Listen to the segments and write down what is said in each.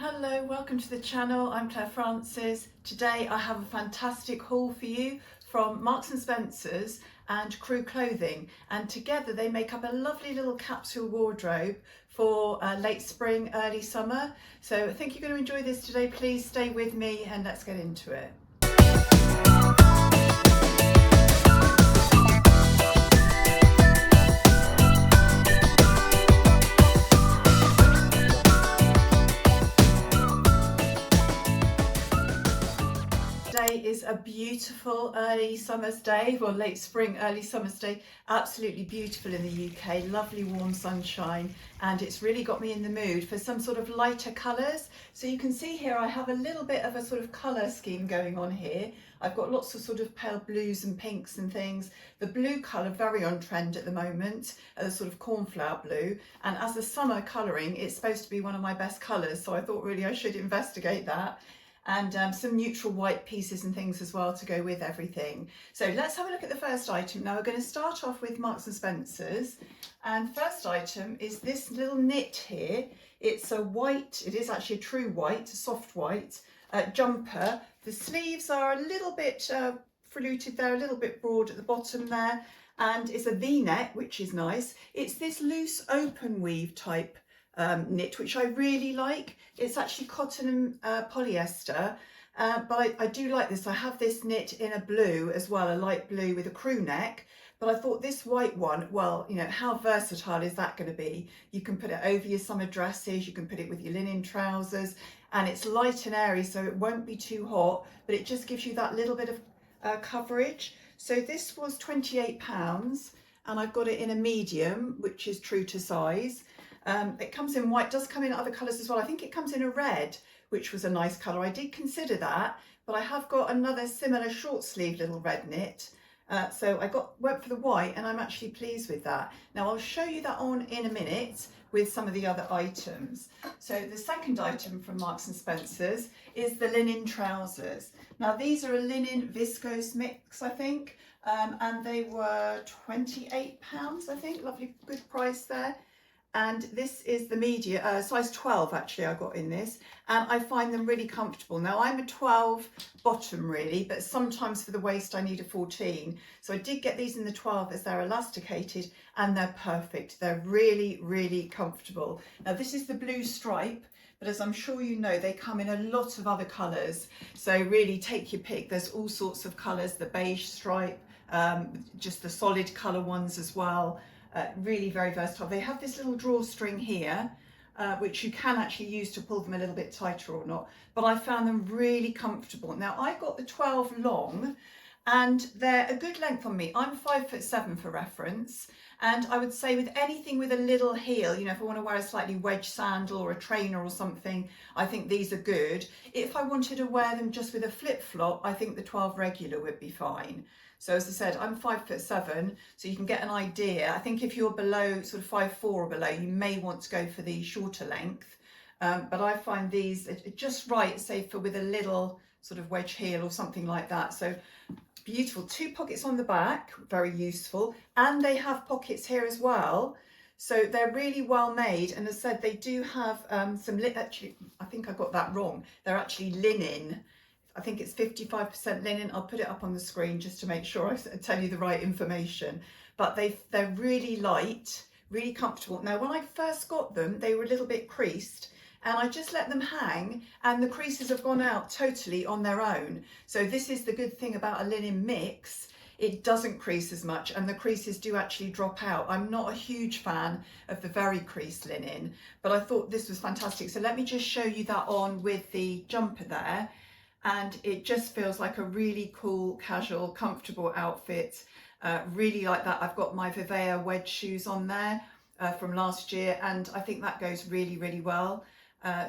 Hello, welcome to the channel. I'm Claire Francis. Today I have a fantastic haul for you from Marks and Spencer's and Crew Clothing, and together they make up a lovely little capsule wardrobe for late spring, early summer. So I think you're going to enjoy this today. Please stay with me and let's get into it. Today is a beautiful early summer's day, well, late spring, early summer's day. Absolutely beautiful in the UK, lovely warm sunshine, and it's really got me in the mood for some sort of lighter colours. So you can see here I have a little bit of a sort of colour scheme going on here. I've got lots of sort of pale blues and pinks and things. The blue colour very on trend at the moment, a sort of cornflower blue, and as a summer colouring it's supposed to be one of my best colours, so I thought really I should investigate that. And some neutral white pieces and things as well to go with everything. So let's have a look at the first item. Now we're going to start off with Marks and Spencer's, and first item is this little knit here. It's a white, it is actually a true white, a soft white jumper. The sleeves are a little bit fluted there, a little bit broad at the bottom there, and it's a V-neck, which is nice. It's this loose open weave type knit, which I really like. It's actually cotton and polyester, but I do like this. I have this knit in a blue as well, a light blue with a crew neck, but I thought this white one, well, you know, how versatile is that going to be? You can put it over your summer dresses, you can put it with your linen trousers, and it's light and airy, so it won't be too hot, but it just gives you that little bit of coverage. So this was £28, and I've got it in a medium, which is true to size. It comes in white, does come in other colours as well. I think it comes in a red, which was a nice colour. I did consider that, but I have got another similar short sleeve little red knit. So I went for the white, and I'm actually pleased with that. Now I'll show you that on in a minute with some of the other items. So the second item from Marks and Spencer's is the linen trousers. Now these are a linen viscose mix, I think, and they were £28, I think. Lovely, good price there. And this is the medium, size 12 actually I got in this, and I find them really comfortable. Now I'm a 12 bottom really, but sometimes for the waist I need a 14. So I did get these in the 12 as they're elasticated, and they're perfect. They're really, really comfortable. Now this is the blue stripe, but as I'm sure you know, they come in a lot of other colours. So really take your pick. There's all sorts of colours, the beige stripe, just the solid colour ones as well. Really very versatile. They have this little drawstring here, which you can actually use to pull them a little bit tighter or not, but I found them really comfortable. Now I got the 12 long, and they're a good length on me. I'm 5'7" for reference, and I would say with anything with a little heel, you know, if I want to wear a slightly wedge sandal or a trainer or something, I think these are good. If I wanted to wear them just with a flip-flop, I think the 12 regular would be fine. So as I said, I'm 5'7", so you can get an idea. I think if you're below sort of 5'4" or below, you may want to go for the shorter length. But I find these just right, say for with a little sort of wedge heel or something like that. So beautiful. 2 pockets on the back, very useful. And they have pockets here as well. So they're really well made. And as I said, they do have actually, I think I got that wrong. They're actually linen. I think it's 55% linen. I'll put it up on the screen just to make sure I tell you the right information. But they're really light, really comfortable. Now, when I first got them, they were a little bit creased, and I just let them hang, and the creases have gone out totally on their own. So this is the good thing about a linen mix. It doesn't crease as much, and the creases do actually drop out. I'm not a huge fan of the very creased linen, but I thought this was fantastic. So let me just show you that on with the jumper there. And it just feels like a really cool, casual, comfortable outfit. Really like that. I've got my Vivea wedge shoes on there from last year, and I think that goes really, really well.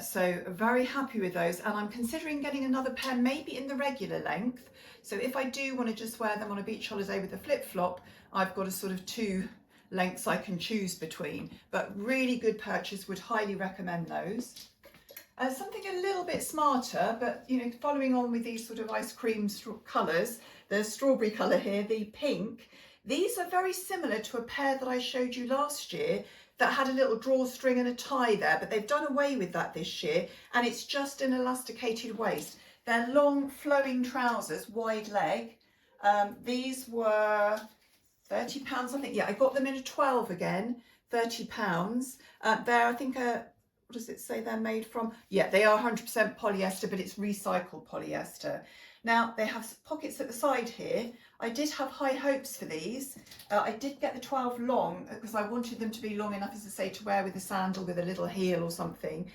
So very happy with those, and I'm considering getting another pair, maybe in the regular length. So if I do want to just wear them on a beach holiday with a flip-flop, I've got a sort of 2 lengths I can choose between. But really good purchase, would highly recommend those. Something a little bit smarter, but you know, following on with these sort of ice cream colours, the strawberry colour here, the pink, these are very similar to a pair that I showed you last year. that had a little drawstring and a tie there, but they've done away with that this year, and it's just an elasticated waist. They're long flowing trousers, wide leg. These were £30, I think. Yeah, I got them in a 12 again, £30. They're, I think, what does it say they're made from? Yeah, they are 100% polyester, but it's recycled polyester. Now, they have pockets at the side here. I did have high hopes for these. I did get the 12 long because I wanted them to be long enough, as I say, to wear with a sandal with a little heel or something.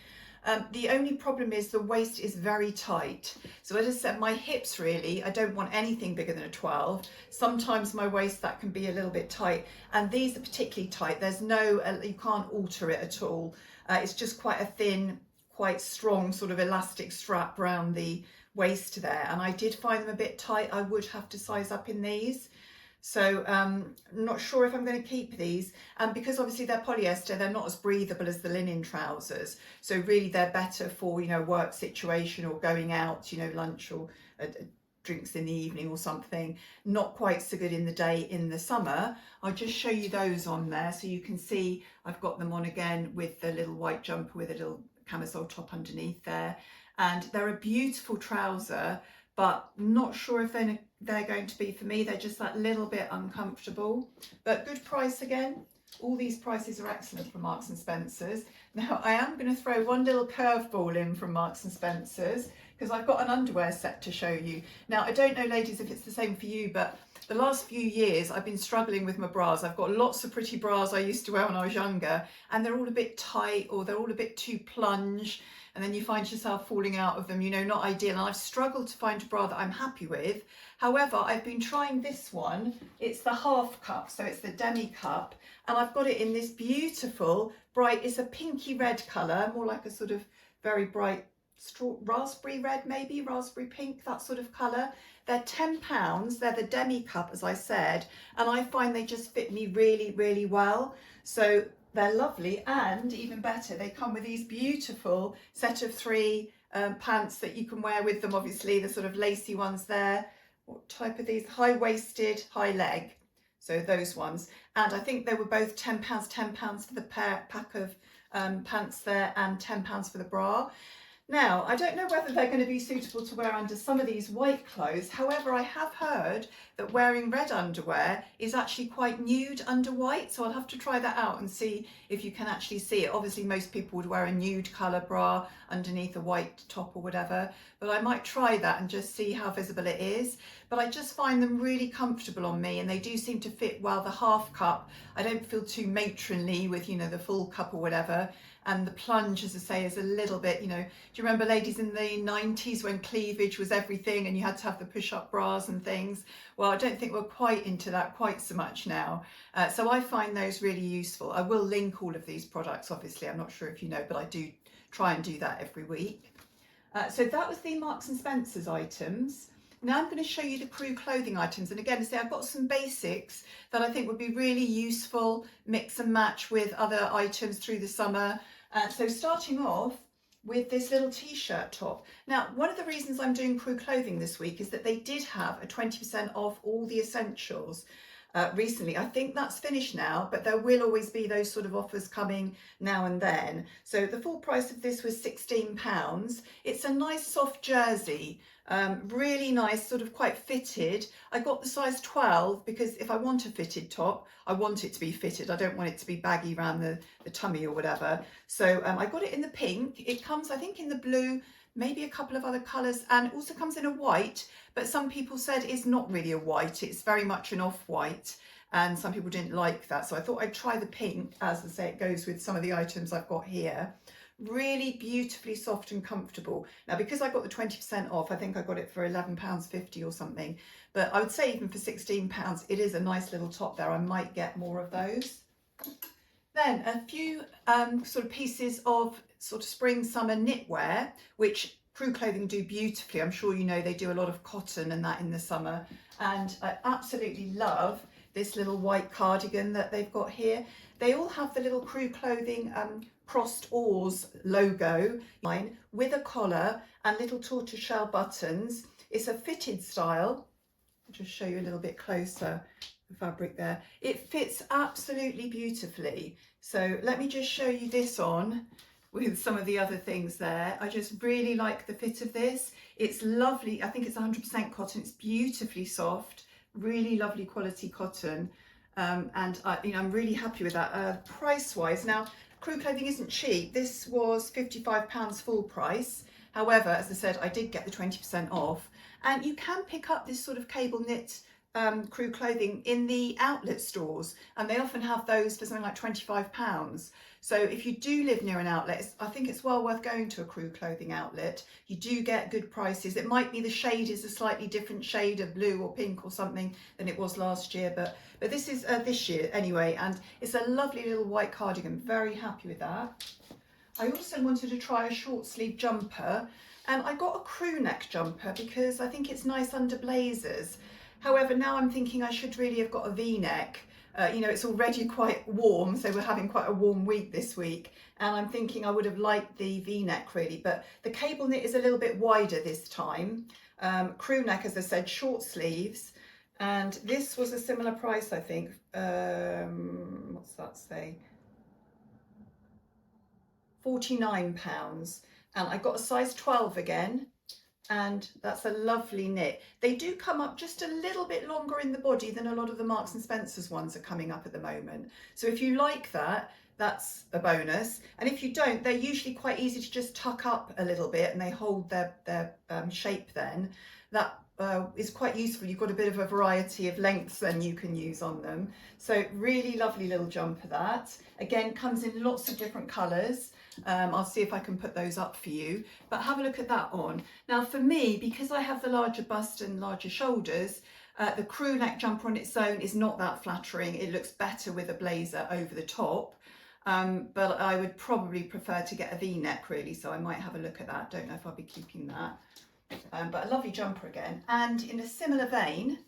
The only problem is the waist is very tight. So as I said, my hips really, I don't want anything bigger than a 12. Sometimes my waist, that can be a little bit tight. And these are particularly tight. There's no, you can't alter it at all. It's just quite a thin, quite strong sort of elastic strap around the waist there. And I did find them a bit tight. I would have to size up in these. So I'm not sure if I'm going to keep these, and because obviously they're polyester, they're not as breathable as the linen trousers. So really they're better for, you know, work situation or going out, you know, lunch or drinks in the evening or something. Not quite so good in the day in the summer. I'll just show you those on there so you can see I've got them on again with the little white jumper with a little camisole top underneath there. And they're a beautiful trouser, but not sure if they're going to be for me. They're just that little bit uncomfortable, but good price again. All these prices are excellent from Marks and Spencer's. Now I am going to throw one little curveball in from Marks and Spencer's because I've got an underwear set to show you. Now I don't know, ladies, if it's the same for you, but the last few years I've been struggling with my bras. I've got lots of pretty bras I used to wear when I was younger, and they're all a bit tight or they're all a bit too plunge, and then you find yourself falling out of them, you know, not ideal. And I've struggled to find a bra that I'm happy with. However, I've been trying this one. It's the half cup, so it's the demi cup, and I've got it in this beautiful bright, it's a pinky red colour, more like a sort of very bright raspberry red, maybe raspberry pink, that sort of colour. They're £10. They're the demi cup, as I said, and I find they just fit me really, really well. So they're lovely, and even better, they come with these beautiful set of 3 pants that you can wear with them. Obviously the sort of lacy ones there. What type are these? High-waisted, high leg. So those ones. And I think they were both £10, £10 for the pack of pants there, and £10 for the bra. Now, I don't know whether they're going to be suitable to wear under some of these white clothes. However, I have heard that wearing red underwear is actually quite nude under white. So I'll have to try that out and see if you can actually see it. Obviously, most people would wear a nude colour bra underneath a white top or whatever. But I might try that and just see how visible it is. But I just find them really comfortable on me, and they do seem to fit well. The half cup, I don't feel too matronly with, you know, the full cup or whatever. And the plunge, as I say, is a little bit, you know, do you remember, ladies, in the 90s when cleavage was everything and you had to have the push-up bras and things? Well, I don't think we're quite into that quite so much now. So I find those really useful. I will link all of these products, obviously. I'm not sure if you know, but I do try and do that every week. So that was the Marks and Spencer's items. Now I'm going to show you the crew clothing items. And again, I've got some basics that I think would be really useful, mix and match with other items through the summer. So starting off with this little t-shirt top. Now, one of the reasons I'm doing crew clothing this week is that they did have a 20% off all the essentials recently. I think that's finished now, but there will always be those sort of offers coming now and then. So the full price of this was £16. It's a nice soft jersey. Really nice, sort of quite fitted. I got the size 12 because if I want a fitted top, I want it to be fitted. I don't want it to be baggy around the tummy or whatever. So I got it in the pink. It comes, I think, in the blue, maybe a couple of other colours, and it also comes in a white, but some people said it's not really a white, it's very much an off-white, and some people didn't like that. So I thought I'd try the pink, as I say, it goes with some of the items I've got here. Really beautifully soft and comfortable. Now, because I got the 20% off, I think I got it for £11.50 or something, but I would say even for £16, it is a nice little top there. I might get more of those. Then a few sort of pieces of sort of spring summer knitwear, which crew clothing do beautifully. I'm sure you know they do a lot of cotton and that in the summer, and I absolutely love this little white cardigan that they've got here. They all have the little crew clothing crossed oars logo line with a collar and little tortoiseshell buttons. It's a fitted style. I'll just show you a little bit closer the fabric there. It fits absolutely beautifully. So let me just show you this on with some of the other things there. I just really like the fit of this. It's lovely. I think it's 100% cotton. It's beautifully soft, really lovely quality cotton. And I'm really happy with that. Price wise, now Crew Clothing isn't cheap. This was £55 full price. However, as I said, I did get the 20% off, and you can pick up this sort of cable knit Crew Clothing in the outlet stores, and they often have those for something like £25. So if you do live near an outlet, I think it's well worth going to a Crew Clothing outlet. You do get good prices. It might be the shade is a slightly different shade of blue or pink or something than it was last year, but this is this year anyway, and it's a lovely little white cardigan. Very happy with that. I also wanted to try a short sleeve jumper, and I got a crew neck jumper because I think it's nice under blazers. However, now I'm thinking I should really have got a V-neck. It's already quite warm, so we're having quite a warm week this week, and I'm thinking I would have liked the V-neck really, but the cable knit is a little bit wider this time. Crew neck, as I said, short sleeves, and this was a similar price, I think. What's that say? £49, and I got a size 12 again, and that's a lovely knit. They do come up just a little bit longer in the body than a lot of the Marks and Spencer's ones are coming up at the moment. So if you like that, that's a bonus. And if you don't, they're usually quite easy to just tuck up a little bit, and they hold their shape then. That is quite useful. You've got a bit of a variety of lengths then you can use on them. So really lovely little jumper that. Again, comes in lots of different colours. I'll see if I can put those up for you, but have a look at that on. Now for me, because I have the larger bust and larger shoulders, the crew neck jumper on its own is not that flattering. It looks better with a blazer over the top, but I would probably prefer to get a V-neck really, so I might have a look at that. Don't know if I'll be keeping that, but a lovely jumper again. And in a similar vein,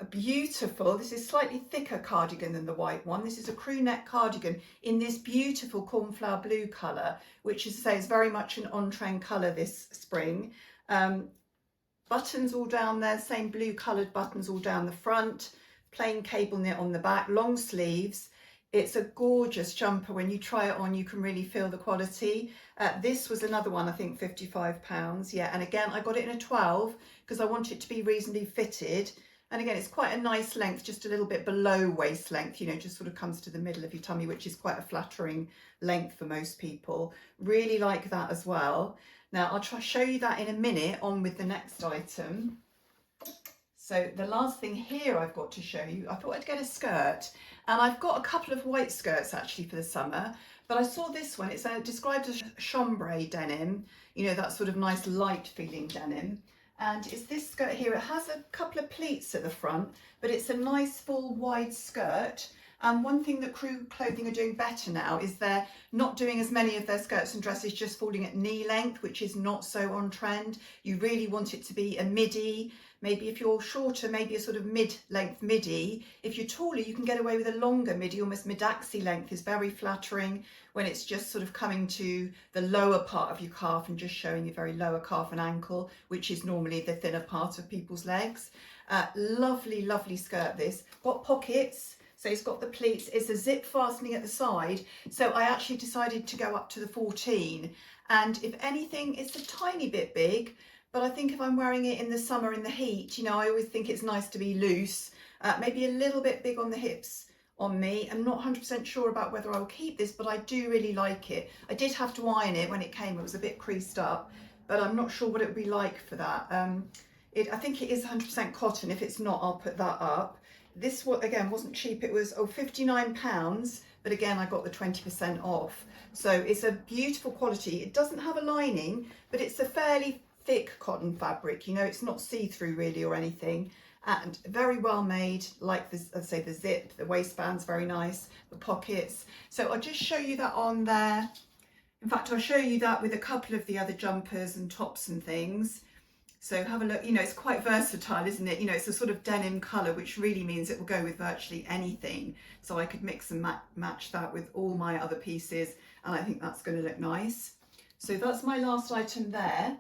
a beautiful, this is slightly thicker cardigan than the white one. This is a crew neck cardigan in this beautiful cornflower blue colour, which is to say is very much an on-trend colour this spring. Buttons all down there, same blue coloured buttons all down the front, plain cable knit on the back, long sleeves. It's a gorgeous jumper. When you try it on, you can really feel the quality. This was another one, I think £55. Yeah, and again, I got it in a 12 because I want it to be reasonably fitted. And again, it's quite a nice length, just a little bit below waist length, just sort of comes to the middle of your tummy, which is quite a flattering length for most people. Really like that as well. Now, I'll show you that in a minute on with the next item. So the last thing here I've got to show you, I thought I'd get a skirt, and I've got a couple of white skirts actually for the summer, but I saw this one. It's described as chambray denim, that sort of nice light feeling denim. And it's this skirt here. It has a couple of pleats at the front, but it's a nice full wide skirt. And one thing that Crew Clothing are doing better now is they're not doing as many of their skirts and dresses just falling at knee length, which is not so on trend. You really want it to be a midi. Maybe if you're shorter, maybe a sort of mid-length midi. If you're taller, you can get away with a longer midi, almost mid-axi length is very flattering when it's just sort of coming to the lower part of your calf and just showing your very lower calf and ankle, which is normally the thinner part of people's legs. Lovely, lovely skirt this. Got pockets. So it's got the pleats, it's a zip fastening at the side. So I actually decided to go up to the 14. And if anything, it's a tiny bit big, but I think if I'm wearing it in the summer in the heat, I always think it's nice to be loose, maybe a little bit big on the hips on me. I'm not 100% sure about whether I will keep this, but I do really like it. I did have to iron it when it came, it was a bit creased up, but I'm not sure what it would be like for that. I think it is 100% cotton. If it's not, I'll put that up. This one, again, wasn't cheap. It was £59, but again, I got the 20% off. So it's a beautiful quality. It doesn't have a lining, but it's a fairly thick cotton fabric. It's not see-through really or anything. And very well made, like this, as I say, the zip, the waistband's very nice, the pockets. So I'll just show you that on there. In fact, I'll show you that with a couple of the other jumpers and tops and things. So have a look, it's quite versatile, isn't it? It's a sort of denim colour, which really means it will go with virtually anything. So I could mix and match that with all my other pieces, and I think that's going to look nice. So that's my last item there.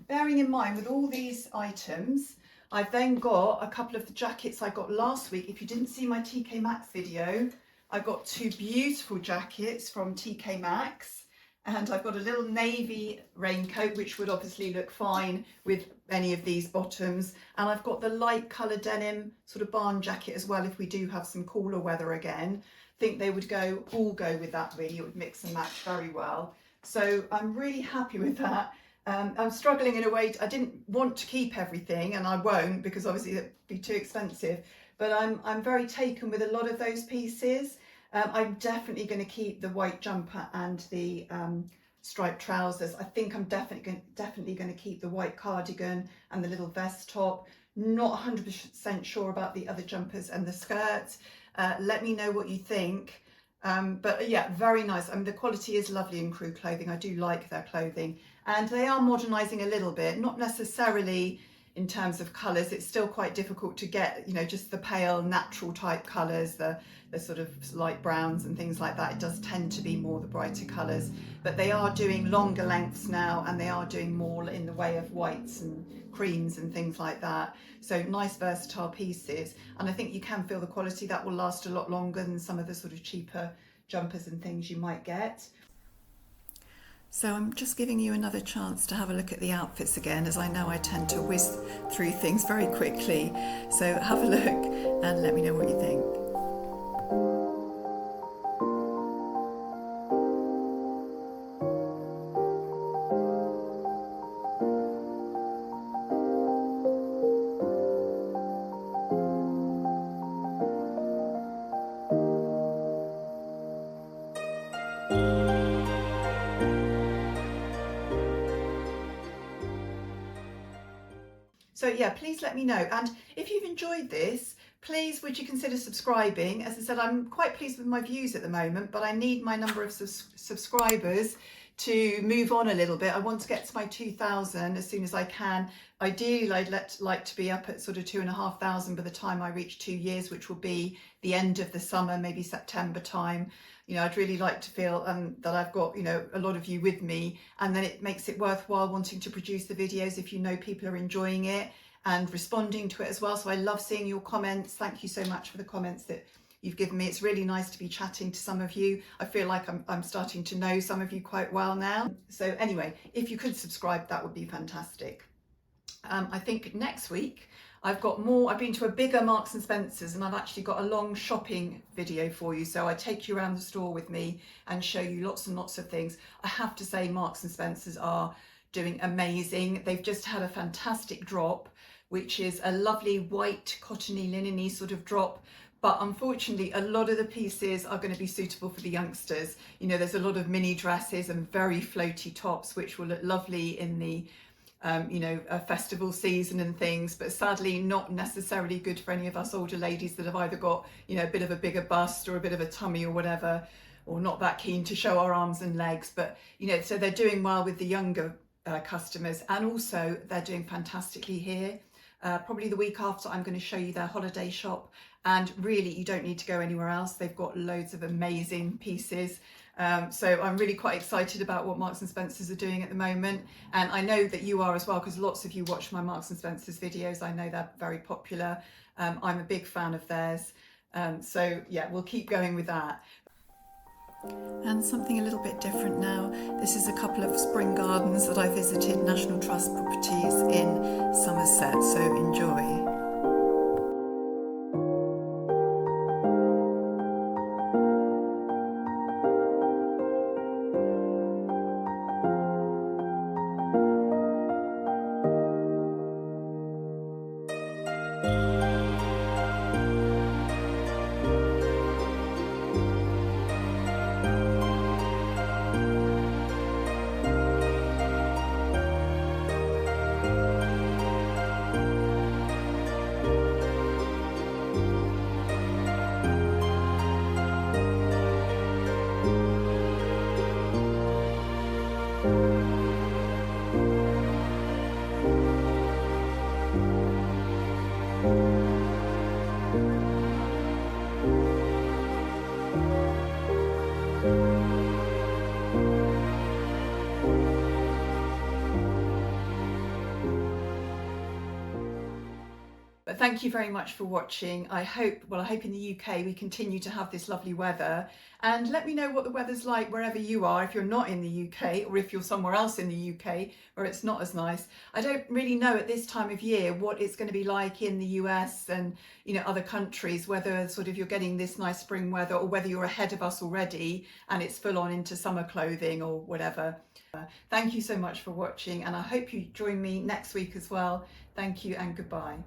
Bearing in mind with all these items, I've then got a couple of the jackets I got last week. If you didn't see my TK Maxx video, I've got two beautiful jackets from TK Maxx, and I've got a little navy raincoat which would obviously look fine with any of these bottoms, and I've got the light colour denim sort of barn jacket as well if we do have some cooler weather again. I think they would all go with that really. It would mix and match very well. So I'm really happy with that. I'm struggling in a way. I didn't want to keep everything, and I won't because obviously it'd be too expensive, but I'm very taken with a lot of those pieces. I'm definitely going to keep the white jumper and the striped trousers. I think I'm definitely going to keep the white cardigan and the little vest top. Not 100% sure about the other jumpers and the skirts. Let me know what you think. But yeah, very nice. I mean, the quality is lovely in Crew clothing. I do like their clothing, and they are modernising a little bit, not necessarily in terms of colours. It's still quite difficult to get, you know, just the pale natural type colours, the sort of light browns and things like that. It does tend to be more the brighter colours, but they are doing longer lengths now, and they are doing more in the way of whites and creams and things like that. So nice versatile pieces, and I think you can feel the quality. That will last a lot longer than some of the sort of cheaper jumpers and things you might get. So I'm just giving you another chance to have a look at the outfits again, as I know I tend to whiz through things very quickly. So have a look and let me know what you think. So yeah, please let me know. And if you've enjoyed this, please would you consider subscribing? As I said, I'm quite pleased with my views at the moment, but I need my number of subscribers to move on a little bit. I want to get to my 2,000 as soon as I can. Ideally, I'd like to be up at sort of 2,500 by the time I reach 2 years, which will be the end of the summer, maybe September time. You know, I'd really like to feel that I've got, you know, a lot of you with me, and then it makes it worthwhile wanting to produce the videos if you know people are enjoying it and responding to it as well. So I love seeing your comments. Thank you so much for the comments that you've given me. It's really nice to be chatting to some of you. I feel like I'm starting to know some of you quite well now. So anyway, if you could subscribe, that would be fantastic. I think next week I've been to a bigger Marks and Spencer's, and I've actually got a long shopping video for you. So I take you around the store with me and show you lots and lots of things. I have to say Marks and Spencer's are doing amazing. They've just had a fantastic drop, which is a lovely white cottony linen-y sort of drop. But unfortunately, a lot of the pieces are going to be suitable for the youngsters. You know, there's a lot of mini dresses and very floaty tops, which will look lovely in the you know, a festival season and things, but sadly not necessarily good for any of us older ladies that have either got, you know, a bit of a bigger bust or a bit of a tummy or whatever, or not that keen to show our arms and legs. But, you know, so they're doing well with the younger customers, and also they're doing fantastically here. Probably the week after, I'm going to show you their holiday shop, and really you don't need to go anywhere else. They've got loads of amazing pieces. So I'm really quite excited about what Marks and Spencer's are doing at the moment, and I know that you are as well, because lots of you watch my Marks and Spencer's videos. I know they're very popular. I'm a big fan of theirs, so yeah, we'll keep going with that. And something a little bit different now. This is a couple of spring gardens that I visited, National Trust properties in Somerset, so enjoy. But thank you very much for watching. I hope in the UK we continue to have this lovely weather, and let me know what the weather's like wherever you are, if you're not in the UK or if you're somewhere else in the UK where it's not as nice. I don't really know at this time of year what it's going to be like in the US and other countries, whether sort of you're getting this nice spring weather or whether you're ahead of us already and it's full on into summer clothing or whatever. Thank you so much for watching, and I hope you join me next week as well. Thank you and goodbye.